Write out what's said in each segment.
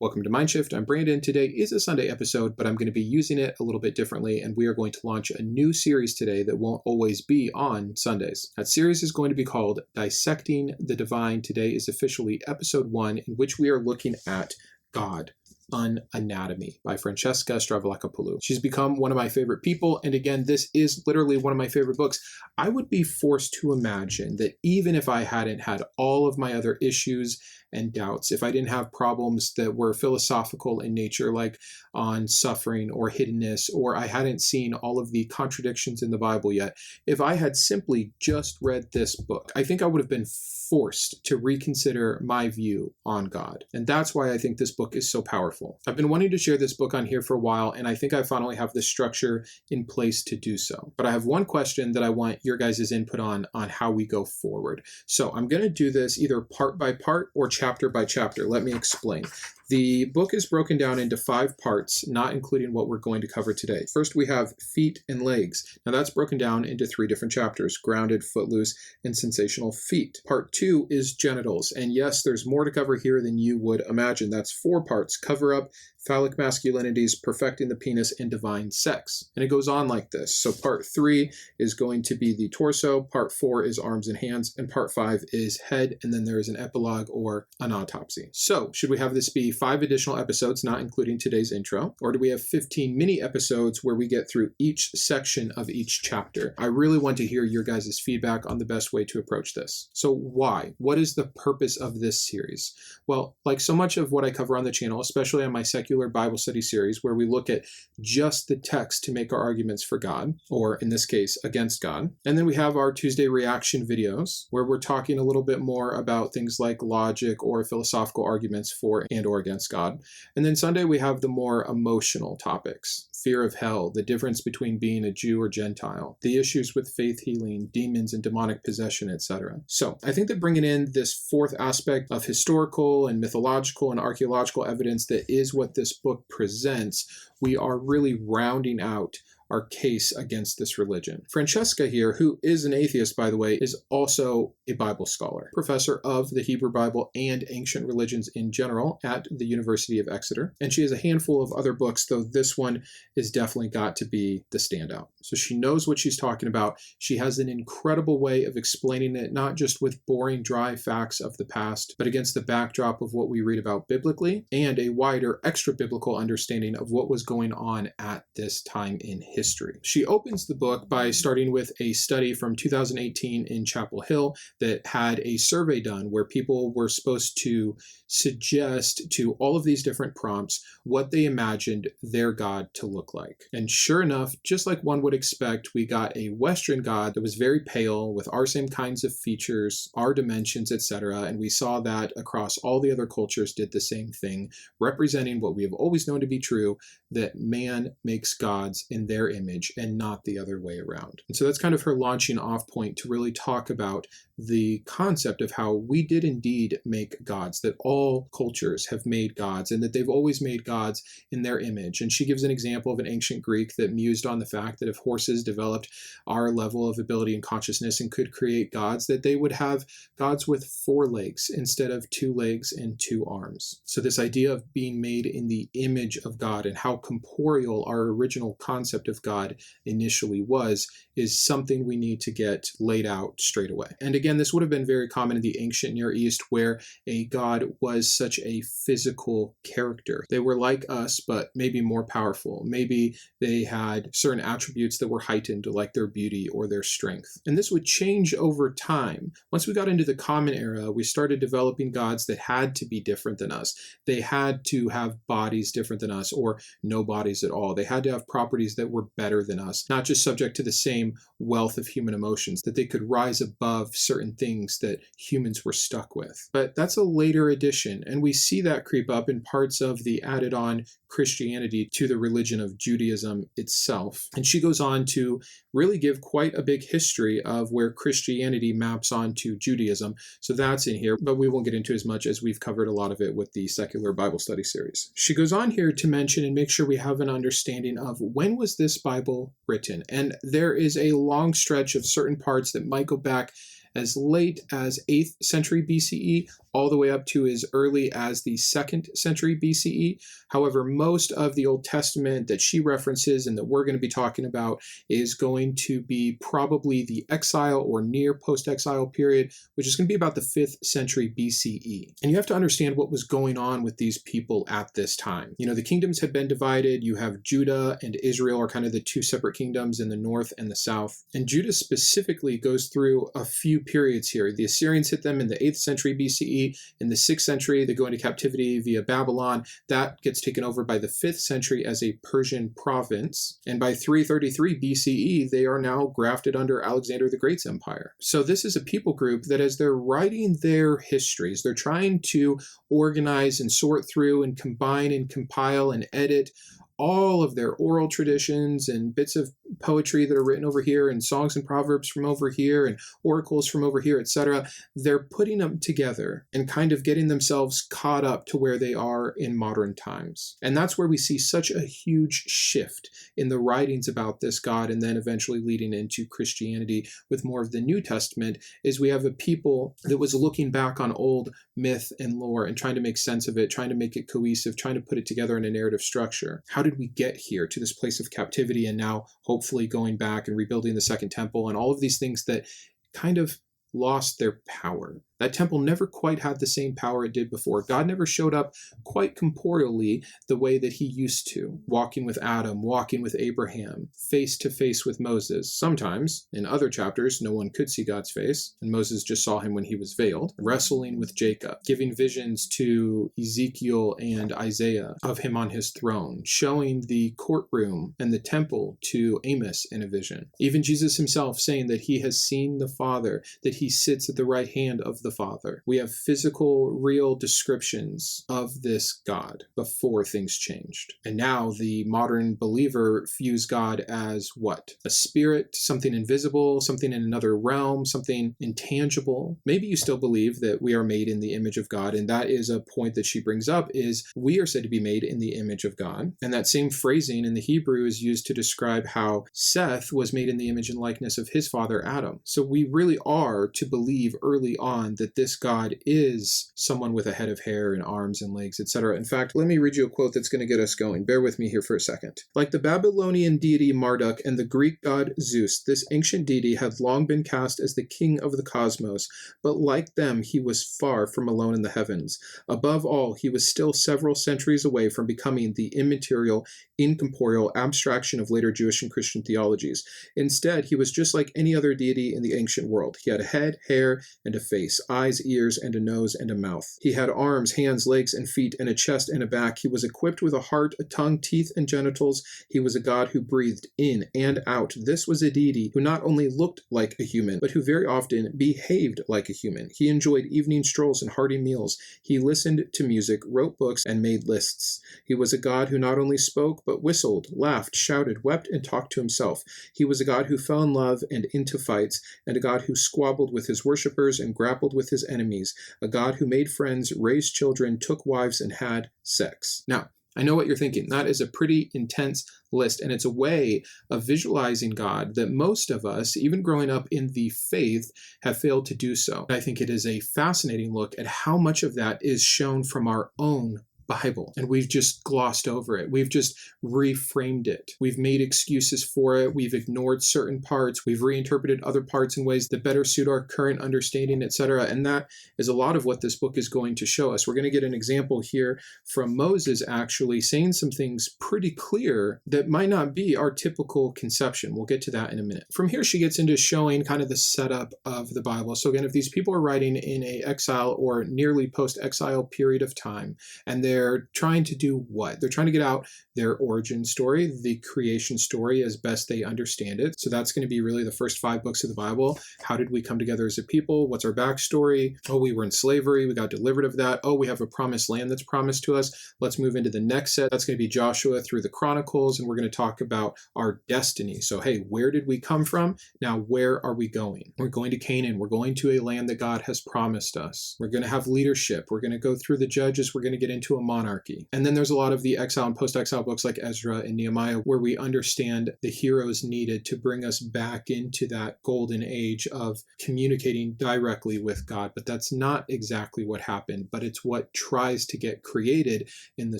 Welcome to Mindshift. I'm Brandon. Today is a Sunday episode, but I'm going to be using it a little bit differently, and we are going to launch a new series today that won't always be on Sundays. That series is going to be called Dissecting the Divine. Today is officially episode 1, in which we are looking at God, an Anatomy by Francesca Stavrakopoulou. She's become one of my favorite people, and again, this is literally one of my favorite books. I would be forced to imagine that even if I hadn't had all of my other issues and doubts, if I didn't have problems that were philosophical in nature, like on suffering or hiddenness, or I hadn't seen all of the contradictions in the Bible yet, if I had simply just read this book, I think I would have been forced to reconsider my view on God. And that's why I think this book is so powerful. I've been wanting to share this book on here for a while, and I think I finally have the structure in place to do so. But I have one question that I want your guys' input on how we go forward. So I'm going to do this either part by part or chapter by chapter. Let me explain. The book is broken down into 5 parts, not including what we're going to cover today. First, we have feet and legs. Now that's broken down into 3 different chapters: grounded, footloose, and sensational feet. Part 2 is genitals. And yes, there's more to cover here than you would imagine. That's 4 parts: cover up, phallic masculinities, perfecting the penis, and divine sex. And it goes on like this. So part 3 is going to be the torso, part 4 is arms and hands, and part 5 is head, and then there is an epilogue or an autopsy. So should we have this be 5 additional episodes, not including today's intro, or do we have 15 mini episodes where we get through each section of each chapter? I really want to hear your guys' feedback on the best way to approach this. So why? What is the purpose of this series? Well, like so much of what I cover on the channel, especially on my secular Bible study series, where we look at just the text to make our arguments for God, or in this case, against God. And then we have our Tuesday reaction videos, where we're talking a little bit more about things like logic or philosophical arguments for and or against God. And then Sunday, we have the more emotional topics: fear of hell, the difference between being a Jew or Gentile, the issues with faith healing, demons and demonic possession, etc. So I think that bringing in this 4th aspect of historical and mythological and archaeological evidence that is what this book presents, we are really rounding out our case against this religion. Francesca here, who is an atheist, by the way, is also a Bible scholar, professor of the Hebrew Bible and ancient religions in general at the University of Exeter. And she has a handful of other books, though this one is definitely got to be the standout. So she knows what she's talking about. She has an incredible way of explaining it, not just with boring, dry facts of the past, but against the backdrop of what we read about biblically and a wider, extra-biblical understanding of what was going on at this time in history. She opens the book by starting with a study from 2018 in Chapel Hill that had a survey done where people were supposed to suggest to all of these different prompts what they imagined their God to look like. And sure enough, just like one would expect, we got a Western God that was very pale with our same kinds of features, our dimensions, etc. And we saw that across all the other cultures did the same thing, representing what we have always known to be true, that man makes gods in their image and not the other way around. And so that's kind of her launching off point to really talk about the concept of how we did indeed make gods, that all cultures have made gods and that they've always made gods in their image. And she gives an example of an ancient Greek that mused on the fact that if horses developed our level of ability and consciousness and could create gods, that they would have gods with 4 legs instead of 2 legs and 2 arms. So this idea of being made in the image of God and how corporeal our original concept of God initially was is something we need to get laid out straight away. And again, this would have been very common in the ancient Near East, where a god was such a physical character. They were like us, but maybe more powerful. Maybe they had certain attributes that were heightened, like their beauty or their strength. And this would change over time. Once we got into the Common Era, we started developing gods that had to be different than us. They had to have bodies different than us, or no bodies at all. They had to have properties that were better than us, not just subject to the same wealth of human emotions, that they could rise above certain things that humans were stuck with. But that's a later addition, and we see that creep up in parts of the added on Christianity to the religion of Judaism itself. And she goes on to really give quite a big history of where Christianity maps onto Judaism. So that's in here, but we won't get into as much as we've covered a lot of it with the secular Bible study series. She goes on here to mention and make sure we have an understanding of when was this Bible written. And there is a long stretch of certain parts that might go back as late as 8th century BCE all the way up to as early as the 2nd century BCE. However, most of the Old Testament that she references and that we're going to be talking about is going to be probably the exile or near post-exile period, which is going to be about the 5th century BCE. And you have to understand what was going on with these people at this time. You know, the kingdoms had been divided. You have Judah and Israel are kind of the two separate kingdoms in the north and the south. And Judah specifically goes through a few periods here. The Assyrians hit them in the 8th century BCE. In the 6th century, they go into captivity via Babylon. That gets taken over by the 5th century as a Persian province. And by 333 BCE, they are now grafted under Alexander the Great's empire. So this is a people group that as they're writing their histories, they're trying to organize and sort through and combine and compile and edit all of their oral traditions and bits of poetry that are written over here and songs and proverbs from over here and oracles from over here, etc. They're putting them together and kind of getting themselves caught up to where they are in modern times. And that's where we see such a huge shift in the writings about this God, and then eventually leading into Christianity with more of the New Testament, is we have a people that was looking back on old myth and lore and trying to make sense of it, trying to make it cohesive, trying to put it together in a narrative structure. How did we get here to this place of captivity and now hopefully going back and rebuilding the Second Temple and all of these things that kind of lost their power? That temple never quite had the same power it did before. God never showed up quite corporeally the way that he used to, walking with Adam, walking with Abraham, face to face with Moses. Sometimes, in other chapters, no one could see God's face, and Moses just saw him when he was veiled, wrestling with Jacob, giving visions to Ezekiel and Isaiah of him on his throne, showing the courtroom and the temple to Amos in a vision. Even Jesus himself saying that he has seen the Father, that he sits at the right hand of the Father. We have physical, real descriptions of this God before things changed. And now the modern believer views God as what? A spirit, something invisible, something in another realm, something intangible. Maybe you still believe that we are made in the image of God, and that is a point that she brings up, is we are said to be made in the image of God. And that same phrasing in the Hebrew is used to describe how Seth was made in the image and likeness of his father Adam. So we really are to believe early on that this God is someone with a head of hair and arms and legs, etc. In fact, let me read you a quote that's going to get us going. Bear with me here for a second. Like the Babylonian deity Marduk and the Greek god Zeus, this ancient deity had long been cast as the king of the cosmos, but like them, he was far from alone in the heavens. Above all, he was still several centuries away from becoming the immaterial, incorporeal abstraction of later Jewish and Christian theologies. Instead, he was just like any other deity in the ancient world. He had a head, hair, and a face, eyes, ears, and a nose and a mouth. He had arms, hands, legs, and feet, and a chest and a back. He was equipped with a heart, a tongue, teeth, and genitals. He was a god who breathed in and out. This was a deity who not only looked like a human, but who very often behaved like a human. He enjoyed evening strolls and hearty meals. He listened to music, wrote books, and made lists. He was a god who not only spoke, but whistled, laughed, shouted, wept, and talked to himself. He was a god who fell in love and into fights, and a god who squabbled with his worshippers and grappled with his enemies, a God who made friends, raised children, took wives, and had sex. Now, I know what you're thinking. That is a pretty intense list, and it's a way of visualizing God that most of us, even growing up in the faith, have failed to do so. I think it is a fascinating look at how much of that is shown from our own Bible, and we've just glossed over it. We've just reframed it. We've made excuses for it. We've ignored certain parts. We've reinterpreted other parts in ways that better suit our current understanding, etc. And that is a lot of what this book is going to show us. We're going to get an example here from Moses actually saying some things pretty clear that might not be our typical conception. We'll get to that in a minute. From here, she gets into showing kind of the setup of the Bible. So again, if these people are writing in a exile or nearly post-exile period of time, and they're trying to do what? They're trying to get out their origin story, the creation story as best they understand it. So that's going to be really the first 5 books of the Bible. How did we come together as a people? What's our backstory? Oh, we were in slavery. We got delivered of that. Oh, we have a promised land that's promised to us. Let's move into the next set. That's going to be Joshua through the Chronicles, and we're going to talk about our destiny. So, hey, where did we come from? Now, where are we going? We're going to Canaan. We're going to a land that God has promised us. We're going to have leadership. We're going to go through the Judges. We're going to get into a monarchy. And then there's a lot of the exile and post-exile books like Ezra and Nehemiah, where we understand the heroes needed to bring us back into that golden age of communicating directly with God. But that's not exactly what happened, but it's what tries to get created in the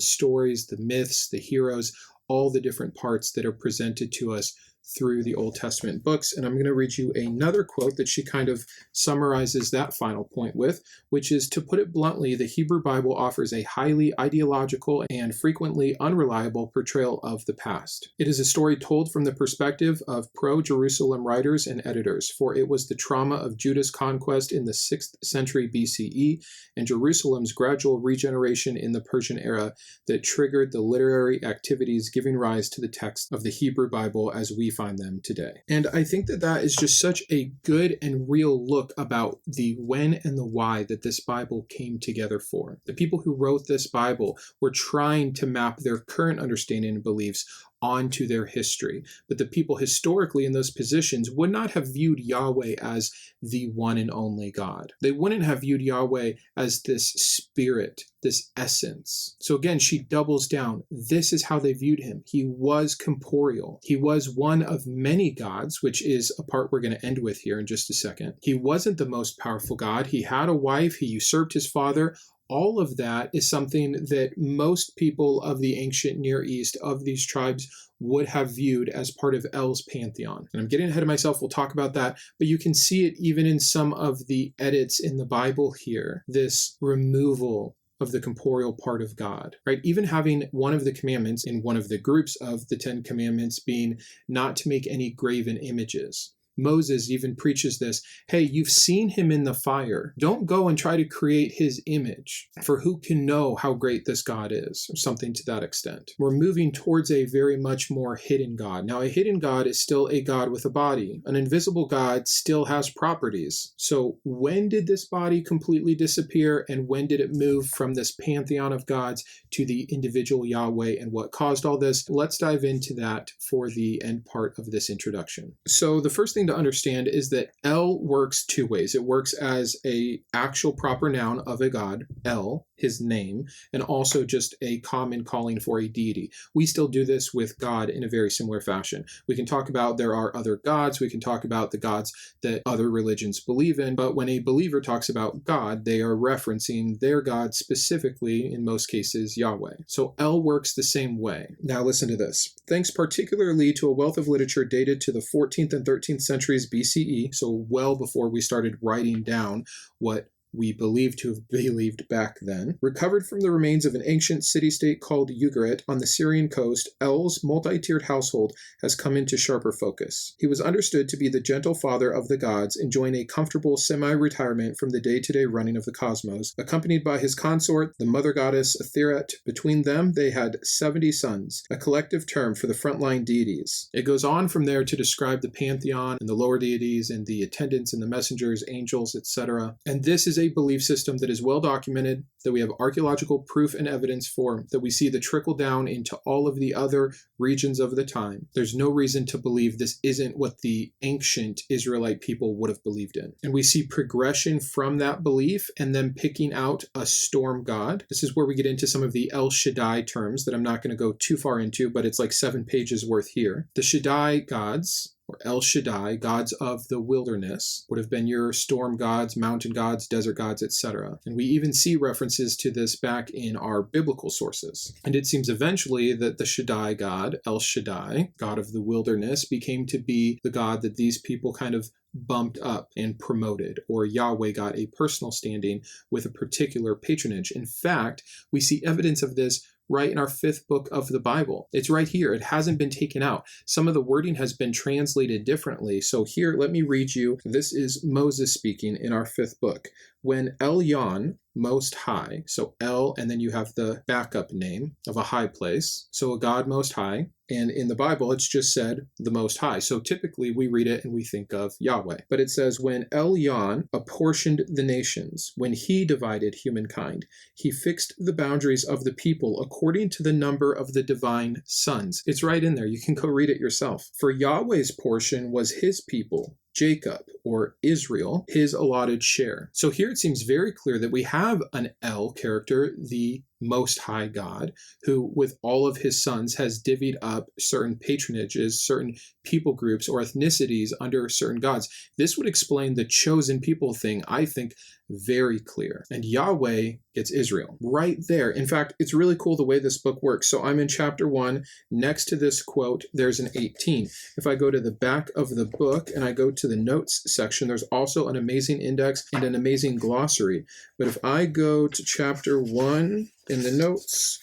stories, the myths, the heroes, all the different parts that are presented to us through the Old Testament books. And I'm going to read you another quote that she kind of summarizes that final point with, which is, to put it bluntly, the Hebrew Bible offers a highly ideological and frequently unreliable portrayal of the past. It is a story told from the perspective of pro-Jerusalem writers and editors, for it was the trauma of Judah's conquest in the 6th century BCE and Jerusalem's gradual regeneration in the Persian era that triggered the literary activities giving rise to the text of the Hebrew Bible as we find them today. And I think that that is just such a good and real look about the when and the why that this Bible came together for. The people who wrote this Bible were trying to map their current understanding and beliefs onto their history. But the people historically in those positions would not have viewed Yahweh as the one and only God. They wouldn't have viewed Yahweh as this spirit, this essence. So again, she doubles down. This is how they viewed him. He was corporeal. He was one of many gods, which is a part we're going to end with here in just a second. He wasn't the most powerful God. He had a wife. He usurped his father. All of that is something that most people of the ancient Near East, of these tribes, would have viewed as part of El's pantheon. And I'm getting ahead of myself, we'll talk about that, but you can see it even in some of the edits in the Bible here, this removal of the corporeal part of God, right? Even having one of the commandments in one of the groups of the 10 Commandments being not to make any graven images. Moses even preaches this, hey, you've seen him in the fire. Don't go and try to create his image, for who can know how great this God is, or something to that extent. We're moving towards a very much more hidden God. Now, a hidden God is still a God with a body. An invisible God still has properties. So when did this body completely disappear, and when did it move from this pantheon of gods to the individual Yahweh, and what caused all this? Let's dive into that for the end part of this introduction. So the first thing to understand is that El works two ways. It works as a actual proper noun of a god, El, his name, and also just a common calling for a deity. We still do this with God in a very similar fashion. We can talk about there are other gods. We can talk about the gods that other religions believe in. But when a believer talks about God, they are referencing their God, specifically, in most cases, Yahweh. So El works the same way. Now listen to this. Thanks particularly to a wealth of literature dated to the 14th and 13th centuries BCE, so well before we started writing down what we believe to have believed back then, recovered from the remains of an ancient city-state called Ugarit on the Syrian coast, El's multi-tiered household has come into sharper focus. He was understood to be the gentle father of the gods, enjoying a comfortable semi-retirement from the day-to-day running of the cosmos, accompanied by his consort, the mother goddess Atheist. Between them, they had 70 sons, a collective term for the frontline deities. It goes on from there to describe the pantheon and the lower deities and the attendants and the messengers, angels, etc. And this is a belief system that is well documented, that we have archaeological proof and evidence for, that we see the trickle down into all of the other regions of the time. There's no reason to believe this isn't what the ancient Israelite people would have believed in. And we see progression from that belief and then picking out a storm god. This is where we get into some of the El Shaddai terms that I'm not going to go too far into, but it's like 7 pages worth here. The Shaddai gods, or El Shaddai, gods of the wilderness, would have been your storm gods, mountain gods, desert gods, etc. And we even see references to this back in our biblical sources. And it seems eventually that the Shaddai god, El Shaddai, god of the wilderness, became to be the god that these people kind of bumped up and promoted, or Yahweh got a personal standing with a particular patronage. In fact, we see evidence of this right in our 5th book of the Bible. It's right here. It hasn't been taken out. Some of the wording has been translated differently. So here, let me read you. This is Moses speaking in our 5th book. When Elyon, Most High, so El, and then you have the backup name of a high place, so a God Most High, and in the Bible it's just said the Most High, so typically we read it and we think of Yahweh. But it says, when Elyon apportioned the nations, when he divided humankind, he fixed the boundaries of the people according to the number of the divine sons. It's right in there. You can go read it yourself. For Yahweh's portion was his people, Jacob, or Israel, his allotted share. So here it seems very clear that we have an El character, the Most High God, who with all of his sons has divvied up certain patronages, certain people groups or ethnicities under certain gods. This would explain the chosen people thing, I think, very clear. And Yahweh gets Israel right there. In fact, it's really cool the way this book works. So I'm in chapter 1. Next to this quote, there's an 18. If I go to the back of the book and I go to the notes section, there's also an amazing index and an amazing glossary. But if I go to chapter 1 in the notes,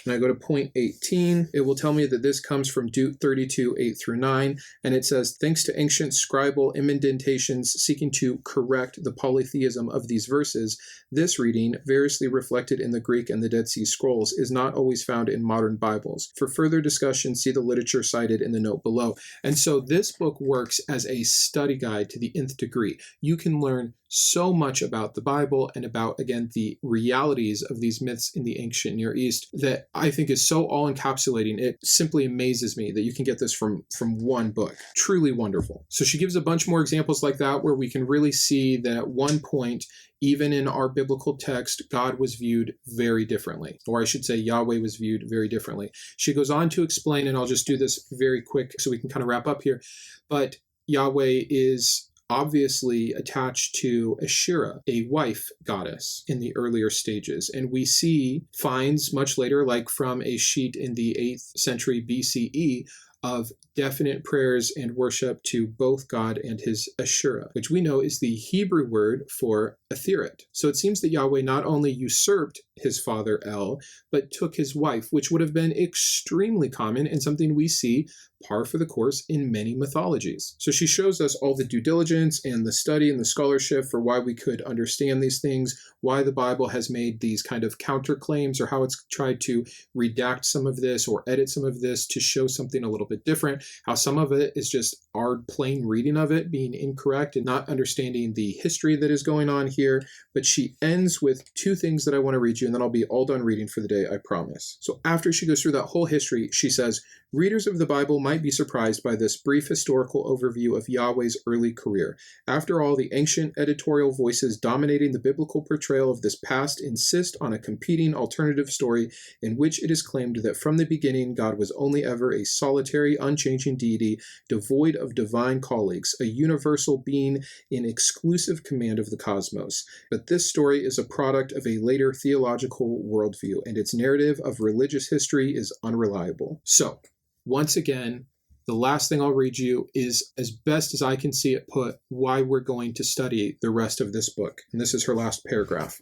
and I go to point 18, it will tell me that this comes from Duke 32, 8 through 9, and it says, thanks to ancient scribal indentations seeking to correct the polytheism of these verses, this reading, variously reflected in the Greek and the Dead Sea Scrolls, is not always found in modern Bibles. For further discussion, see the literature cited in the note below. And so this book works as a study guide to the nth degree. You can learn so much about the Bible and about, again, the realities of these myths in the ancient Near East that I think is so all-encapsulating. It simply amazes me that you can get this from one book. Truly wonderful. So she gives a bunch more examples like that where we can really see that at one point, even in our biblical text, God was viewed very differently, or I should say Yahweh was viewed very differently. She goes on to explain, and I'll just do this very quick so we can kind of wrap up here, but Yahweh is obviously attached to Asherah, a wife goddess in the earlier stages. And we see finds much later, like from a sheet in the 8th century BCE, of definite prayers and worship to both God and his Asherah, which we know is the Hebrew word for Atheist. So it seems that Yahweh not only usurped his father El, but took his wife, which would have been extremely common and something we see par for the course in many mythologies. So she shows us all the due diligence and the study and the scholarship for why we could understand these things, why the Bible has made these kind of counterclaims, or how it's tried to redact some of this or edit some of this to show something a little bit different, how some of it is just our plain reading of it being incorrect and not understanding the history that is going on here. But she ends with two things that I want to read you, and then I'll be all done reading for the day, I promise. So after she goes through that whole history, she says, readers of the Bible might be surprised by this brief historical overview of Yahweh's early career. After all, the ancient editorial voices dominating the biblical portrayal of this past insist on a competing alternative story in which it is claimed that from the beginning God was only ever a solitary, unchanging deity, devoid of divine colleagues, a universal being in exclusive command of the cosmos. But this story is a product of a later theological worldview, and its narrative of religious history is unreliable. So, once again, the last thing I'll read you is, as best as I can see it put, why we're going to study the rest of this book. And this is her last paragraph.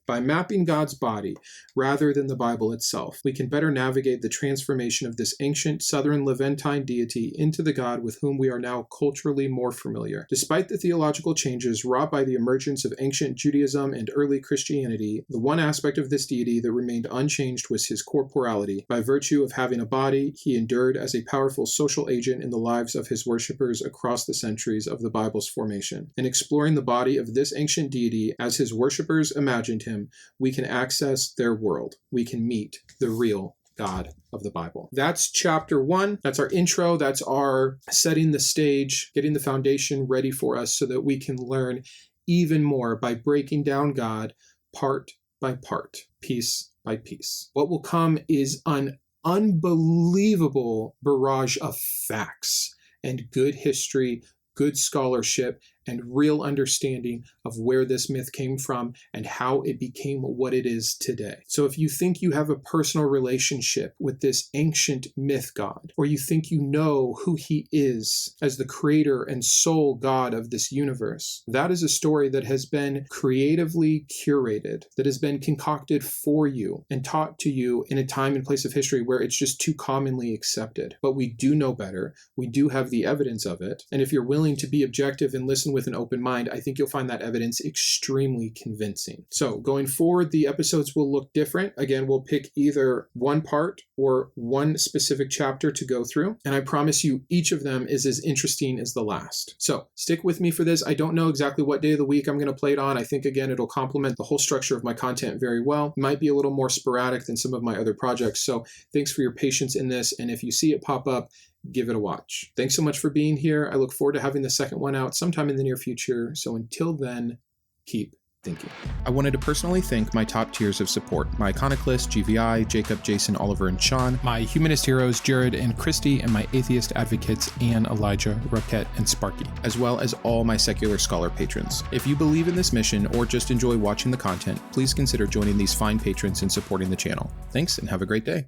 By mapping God's body, rather than the Bible itself, we can better navigate the transformation of this ancient southern Levantine deity into the God with whom we are now culturally more familiar. Despite the theological changes wrought by the emergence of ancient Judaism and early Christianity, the one aspect of this deity that remained unchanged was his corporality. By virtue of having a body, he endured as a powerful social agent in the lives of his worshippers across the centuries of the Bible's formation. In exploring the body of this ancient deity as his worshippers imagined him, we can access their world. We can meet the real God of the Bible. That's chapter 1. That's our intro. That's our setting the stage, getting the foundation ready for us so that we can learn even more by breaking down God part by part, piece by piece. What will come is an unbelievable barrage of facts and good history, good scholarship, and real understanding of where this myth came from and how it became what it is today. So if you think you have a personal relationship with this ancient myth god, or you think you know who he is as the creator and sole God of this universe, that is a story that has been creatively curated, that has been concocted for you and taught to you in a time and place of history where it's just too commonly accepted. But we do know better. We do have the evidence of it. And if you're willing to be objective and listen with an open mind, I think you'll find that evidence extremely convincing. So going forward, the episodes will look different. Again, we'll pick either one part or one specific chapter to go through. And I promise you, each of them is as interesting as the last. So stick with me for this. I don't know exactly what day of the week I'm going to play it on. I think, again, it'll complement the whole structure of my content very well. It might be a little more sporadic than some of my other projects. So thanks for your patience in this. And if you see it pop up, give it a watch. Thanks so much for being here. I look forward to having the second one out sometime in the near future. So until then, keep thinking. I wanted to personally thank my top tiers of support, my Iconoclast, GVI, Jacob, Jason, Oliver, and Shawn, my Humanist heroes, Jarrod and Kristi, and my Atheist advocates, Anne, Elijah, Rokkit, and Sparky, as well as all my Secular Scholar patrons. If you believe in this mission or just enjoy watching the content, please consider joining these fine patrons and supporting the channel. Thanks, and have a great day.